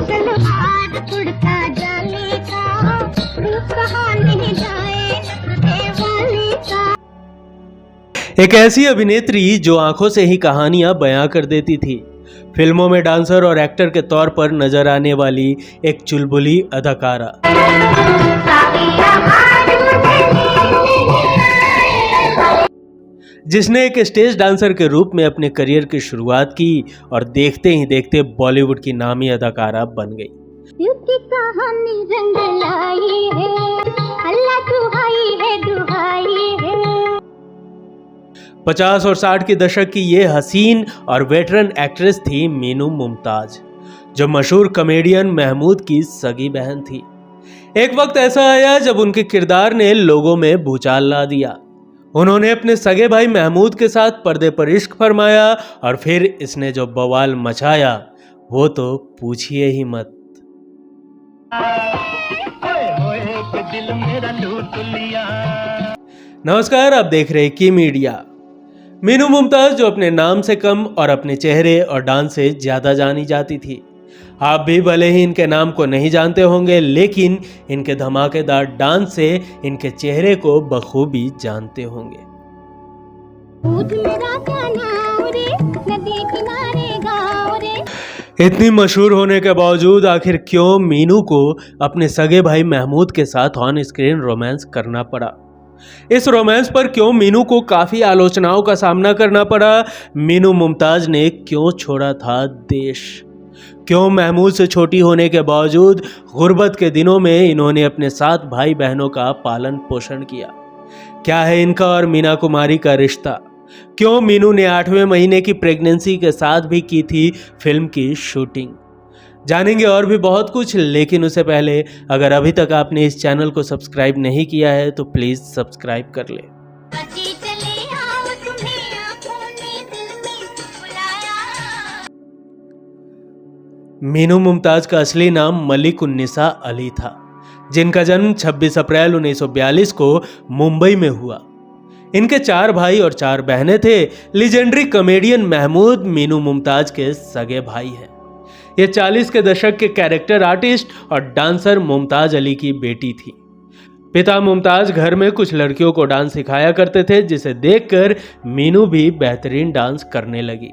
तलवार उड़ता जाने का, रूप कहानी जाए नखरे वाले का। एक ऐसी अभिनेत्री जो आंखों से ही कहानियां बयां कर देती थी। फिल्मों में डांसर और एक्टर के तौर पर नजर आने वाली एक चुलबुली अदाकारा, जिसने एक स्टेज डांसर के रूप में अपने करियर की शुरुआत की और देखते ही देखते बॉलीवुड की नामी अदाकारा बन गई। की कहानी रंग लाई है, अल्लाह दुहाई है। 50 और 60 के दशक की ये हसीन और वेटरन एक्ट्रेस थी मीनू मुमताज, जो मशहूर कॉमेडियन महमूद की सगी बहन थी। एक वक्त ऐसा आया जब उनके किरदार ने लोगों में भूचाल ला दिया। उन्होंने अपने सगे भाई महमूद के साथ पर्दे पर इश्क फरमाया और फिर इसने जो बवाल मचाया वो तो पूछिए ही मत। नमस्कार, आप देख रहे की मीडिया। मीनू मुमताज जो अपने नाम से कम और अपने चेहरे और डांस से ज्यादा जानी जाती थी। आप भी भले ही इनके नाम को नहीं जानते होंगे, लेकिन इनके धमाकेदार डांस से इनके चेहरे को बखूबी जानते होंगे। इतनी मशहूर होने के बावजूद आखिर क्यों मीनू को अपने सगे भाई महमूद के साथ ऑन स्क्रीन रोमांस करना पड़ा? इस रोमांस पर क्यों मीनू को काफी आलोचनाओं का सामना करना पड़ा? मीनू मुमताज ने क्यों छोड़ा था देश? क्यों महमूद से छोटी होने के बावजूद गुर्बत के दिनों में इन्होंने अपने 7 भाई बहनों का पालन पोषण किया? क्या है इनका और मीना कुमारी का रिश्ता? क्यों मीनू ने 8वें महीने की प्रेगनेंसी के साथ भी की थी फिल्म की शूटिंग? जानेंगे और भी बहुत कुछ, लेकिन उससे पहले अगर अभी तक आपने इस चैनल को सब्सक्राइब नहीं किया है तो प्लीज सब्सक्राइब कर ले। मीनू मुमताज का असली नाम मलिक उन्निसा अली था, जिनका जन्म 26 अप्रैल 1942 को मुंबई में हुआ। इनके 4 भाई और 4 बहनें थे। लीजेंडरी कॉमेडियन महमूद मीनू मुमताज के सगे भाई हैं। ये 40 के दशक के कैरेक्टर आर्टिस्ट और डांसर मुमताज अली की बेटी थी। पिता मुमताज घर में कुछ लड़कियों को डांस सिखाया करते थे, जिसे देखकर मीनू भी बेहतरीन डांस करने लगी।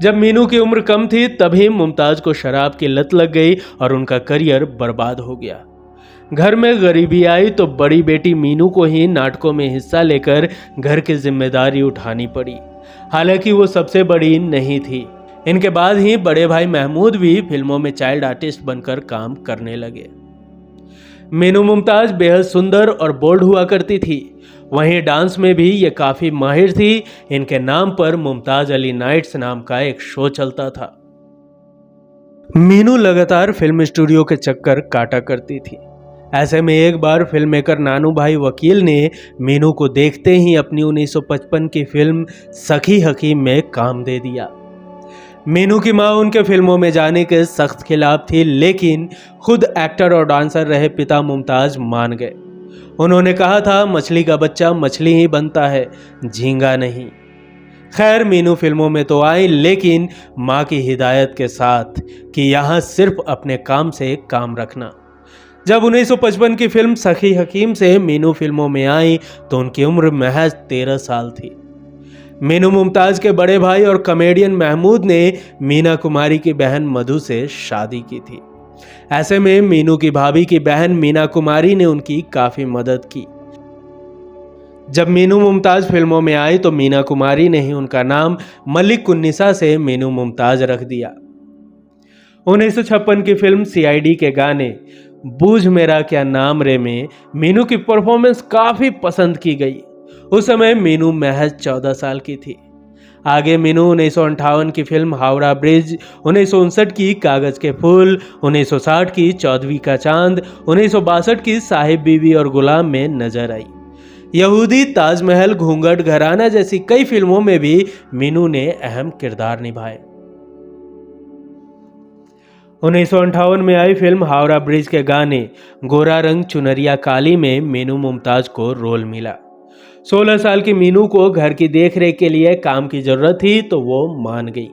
जब मीनू की उम्र कम थी तभी मुमताज को शराब की लत लग गई और उनका करियर बर्बाद हो गया। घर में गरीबी आई तो बड़ी बेटी मीनू को ही नाटकों में हिस्सा लेकर घर की जिम्मेदारी उठानी पड़ी। हालांकि वो सबसे बड़ी नहीं थी। इनके बाद ही बड़े भाई महमूद भी फिल्मों में चाइल्ड आर्टिस्ट बनकर काम करने लगे। मीनू मुमताज बेहद सुंदर और बोल्ड हुआ करती थी। वहीं डांस में भी ये काफी माहिर थी। इनके नाम पर मुमताज अली नाइट्स नाम का एक शो चलता था। मीनू लगातार फिल्म स्टूडियो के चक्कर काटा करती थी। ऐसे में एक बार फिल्म मेकर नानू भाई वकील ने मीनू को देखते ही अपनी 1955 की फिल्म सखी हकीम में काम दे दिया। मीनू की मां उनके फिल्मों में जाने के सख्त खिलाफ थी, लेकिन खुद एक्टर और डांसर रहे पिता मुमताज मान गए। उन्होंने कहा था, मछली का बच्चा मछली ही बनता है, झींगा नहीं। खैर, मीनू फिल्मों में तो आई, लेकिन मां की हिदायत के साथ कि यहाँ सिर्फ अपने काम से काम रखना। जब 1955 की फिल्म सखी हकीम से मीनू फिल्मों में आई तो उनकी उम्र महज 13 साल थी। मीनू मुमताज के बड़े भाई और कॉमेडियन महमूद ने मीना कुमारी की बहन मधु से शादी की थी। ऐसे में मीनू की भाभी की बहन मीना कुमारी ने उनकी काफी मदद की। जब मीनू मुमताज फिल्मों में आई तो मीना कुमारी ने ही उनका नाम मलिक उन्निसा से मीनू मुमताज रख दिया। 1956 की फिल्म CID के गाने बूझ मेरा क्या नाम रे में मीनू की परफॉर्मेंस काफी पसंद की गई। उस समय मीनू महज 14 साल की थी। आगे मीनू 1958 की फिल्म हावड़ा ब्रिज, 1959 की कागज के फूल, 1960 की 14वीं का चांद, 1962 की साहिब बीवी और गुलाम में नजर आई। यहूदी, ताजमहल, घूंघट घराना जैसी कई फिल्मों में भी मीनू ने अहम किरदार निभाए। 1958 में आई फिल्म हावड़ा ब्रिज के गाने गोरा रंग चुनरिया काली में मीनू मुमताज को रोल मिला। 16 साल की मीनू को घर की देखरेख के लिए काम की जरूरत थी तो वो मान गई।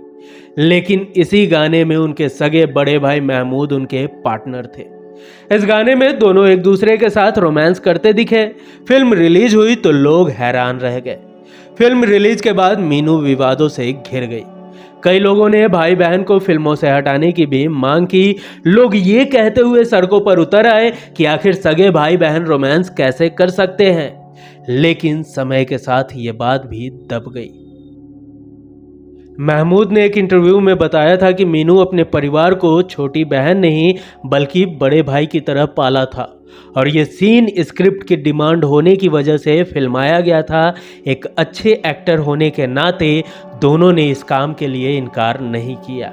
लेकिन इसी गाने में उनके सगे बड़े भाई महमूद उनके पार्टनर थे। इस गाने में दोनों एक दूसरे के साथ रोमांस करते दिखे। फिल्म रिलीज हुई तो लोग हैरान रह गए। फिल्म रिलीज के बाद मीनू विवादों से घिर गई। कई लोगों ने भाई बहन को फिल्मों से हटाने की भी मांग की। लोग ये कहते हुए सड़कों पर उतर आए कि आखिर सगे भाई बहन रोमांस कैसे कर सकते हैं। लेकिन समय के साथ ये बात भी दब गई। महमूद ने एक इंटरव्यू में बताया था कि मीनू अपने परिवार को छोटी बहन नहीं बल्कि बड़े भाई की तरह पाला था और ये सीन स्क्रिप्ट की डिमांड होने की वजह से फिल्माया गया था। एक अच्छे एक्टर होने के नाते दोनों ने इस काम के लिए इनकार नहीं किया।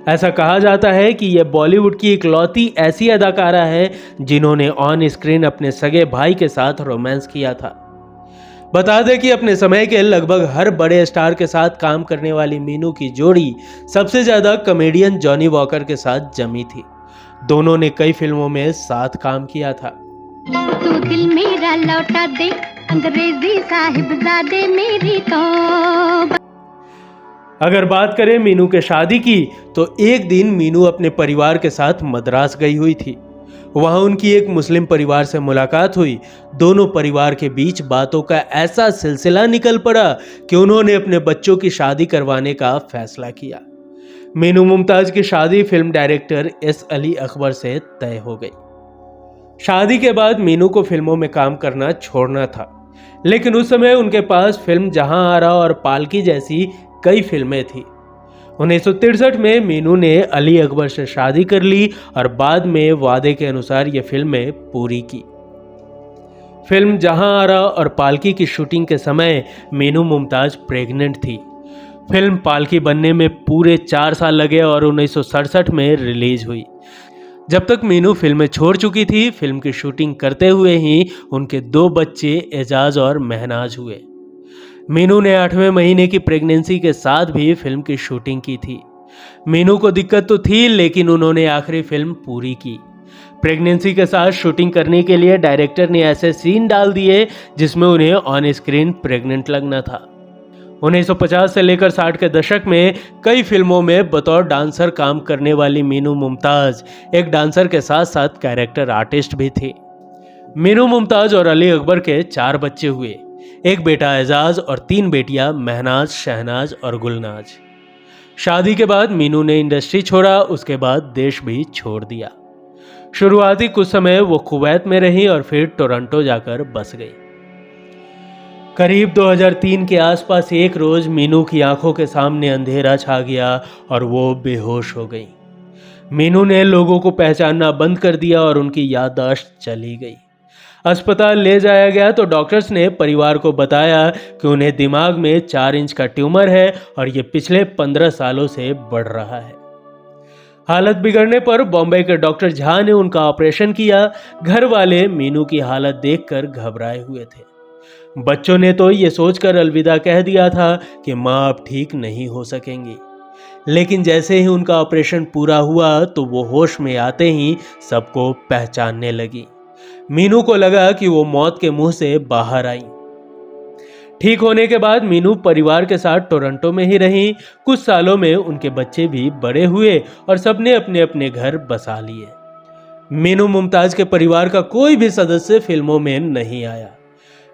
ऐसा कहा जाता है कि यह बॉलीवुड की इकलौती ऐसी अदाकारा है जिन्होंने ऑन स्क्रीन अपने सगे भाई के साथ रोमांस किया था। बता दें कि अपने समय के लगभग हर बड़े स्टार के साथ काम करने वाली मीनू की जोड़ी सबसे ज्यादा कॉमेडियन जॉनी वॉकर के साथ जमी थी। दोनों ने कई फिल्मों में साथ काम किया था। तू दिल मेरा लौटा दे, अंग्रेजी साहिबजादे मेरी तौबा। अगर बात करें मीनू के शादी की तो एक दिन मीनू अपने परिवार के साथ मद्रास गई हुई थी। वहां उनकी एक मुस्लिम परिवार से मुलाकात हुई। दोनों परिवार के बीच बातों का ऐसा सिलसिला निकल पड़ा कि उन्होंने अपने बच्चों की शादी करवाने का फैसला किया। मीनू मुमताज की शादी film director S Ali Akbar से तय हो गई। शादी के बाद मीनू को फिल्मों में काम करना छोड़ना था, लेकिन उस समय उनके पास फिल्म जहां आरा और पालकी जैसी कई फिल्में थी। 1963 में मीनू ने अली अकबर से शादी कर ली और बाद में वादे के अनुसार ये फिल्में पूरी की। फिल्म जहां आरा और पालकी की शूटिंग के समय मीनू मुमताज प्रेग्नेंट थी। फिल्म पालकी बनने में पूरे 4 साल लगे और 1967 में रिलीज हुई। जब तक मीनू फिल्में छोड़ चुकी थी, फिल्म की शूटिंग करते हुए ही उनके 2 बच्चे एजाज और महनाज हुए। मीनू ने 8वें महीने की प्रेगनेंसी के साथ भी फिल्म की शूटिंग की थी। मीनू को दिक्कत तो थी, लेकिन उन्होंने आखिरी फिल्म पूरी की। प्रेगनेंसी के साथ शूटिंग करने के लिए डायरेक्टर ने ऐसे सीन डाल दिए जिसमें उन्हें ऑन स्क्रीन प्रेग्नेंट लगना था। 1950 से लेकर 60 के दशक में कई फिल्मों में बतौर डांसर काम करने वाली मीनू मुमताज एक डांसर के साथ साथ कैरेक्टर आर्टिस्ट भी थी। मीनू मुमताज और अली अकबर के 4 बच्चे हुए, एक बेटा एजाज और 3 बेटियां महनाज, शहनाज और गुलनाज। शादी के बाद मीनू ने इंडस्ट्री छोड़ा, उसके बाद देश भी छोड़ दिया। शुरुआती कुछ समय वो कुवैत में रही और फिर टोरंटो जाकर बस गई। करीब 2003 के आसपास एक रोज मीनू की आंखों के सामने अंधेरा छा गया और वो बेहोश हो गई। मीनू ने लोगों को पहचानना बंद कर दिया और उनकी याददाश्त चली गई। अस्पताल ले जाया गया तो डॉक्टर्स ने परिवार को बताया कि उन्हें दिमाग में 4 इंच का ट्यूमर है और ये पिछले 15 सालों से बढ़ रहा है। हालत बिगड़ने पर बॉम्बे के डॉक्टर झा ने उनका ऑपरेशन किया। घर वाले मीनू की हालत देखकर घबराए हुए थे। बच्चों ने तो ये सोचकर अलविदा कह दिया था कि माँ अब ठीक नहीं हो सकेंगी, लेकिन जैसे ही उनका ऑपरेशन पूरा हुआ तो वो होश में आते ही सबको पहचानने लगी। मीनू को लगा कि वो मौत के मुंह से बाहर आई। ठीक होने के बाद मीनू परिवार के साथ टोरंटो में ही रहीं। कुछ सालों में उनके बच्चे भी बड़े हुए और सबने अपने अपने घर बसा लिए। मीनू मुमताज के परिवार का कोई भी सदस्य फिल्मों में नहीं आया।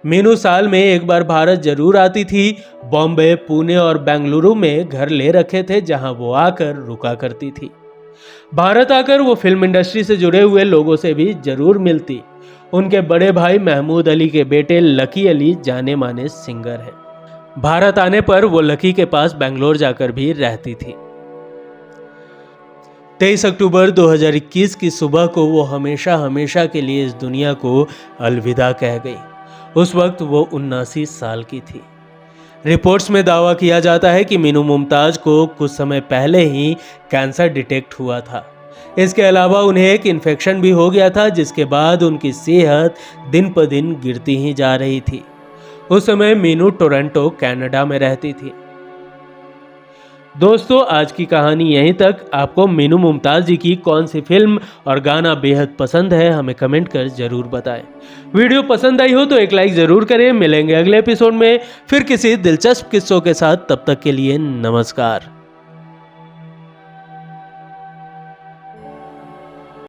मीनू साल में एक बार भारत जरूर आती थी। बॉम्बे, पुणे और बेंगलुरु में घर ले रखे थे जहां वो आकर रुका करती थी। भारत आकर वो फिल्म इंडस्ट्री से जुड़े हुए लोगों से भी जरूर मिलती। उनके बड़े भाई महमूद अली के बेटे लकी अली जाने माने सिंगर हैं। भारत आने पर वो लकी के पास बेंगलोर जाकर भी रहती थी। 23 अक्टूबर 2021 की सुबह को वो हमेशा हमेशा के लिए इस दुनिया को अलविदा कह गई। उस वक्त वो 79 साल की थी। रिपोर्ट्स में दावा किया जाता है कि मीनू मुमताज को कुछ समय पहले ही कैंसर डिटेक्ट हुआ था। इसके अलावा उन्हें एक इन्फेक्शन भी हो गया था, जिसके बाद उनकी सेहत दिन पर दिन गिरती ही जा रही थी। उस समय मीनू टोरंटो, कनाडा में रहती थी। दोस्तों, आज की कहानी यहीं तक। आपको मीनू मुमताज जी की कौन सी फिल्म और गाना बेहद पसंद है, हमें कमेंट कर जरूर बताएं। वीडियो पसंद आई हो तो एक लाइक जरूर करें। मिलेंगे अगले एपिसोड में फिर किसी दिलचस्प किस्सों के साथ। तब तक के लिए नमस्कार।